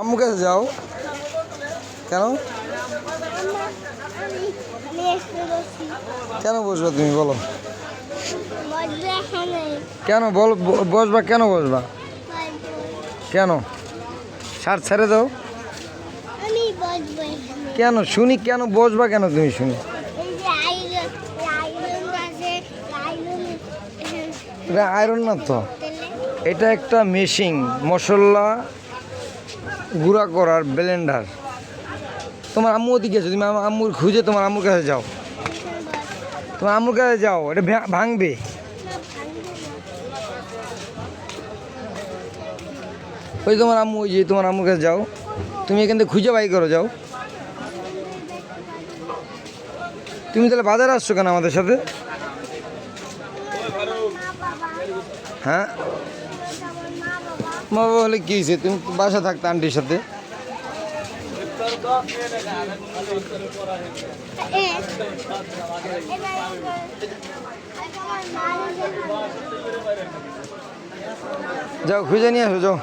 আম্মু কাছে যাও কেন? কেন বসবা তুমি বলো? কেন বল বসবা? কেন বসবা? কেন? শার্ট ছেড়ে দাও। কেন শুনি? কেন বসবা কেন তুমি শুনি? এটা আয়রন না তো, এটা একটা মেশিন, মশলা গুঁড়া করার ব্লেন্ডার। তোমার আম্মু ওদিকে আছে, তুমি আম্মুর খুঁজে তোমার আম্মুর কাছে যাও। তোমার আম্মুর কাছে যাও, এটা ভাঙবে। ওই তোমার আম্মু, ওই যে তোমার আম্মুর কাছে যাও, তুমি এখান থেকে খুঁজে বাই করো, যাও। তুমি তাহলে বাজারে আসছো কেন আমাদের সাথে? হ্যাঁ, মা বাবা হলে কী হয়েছে? তুমি বাসা থাকতে আন্টির সাথে। যাও খুঁজে নিয়ে আসো, যাও।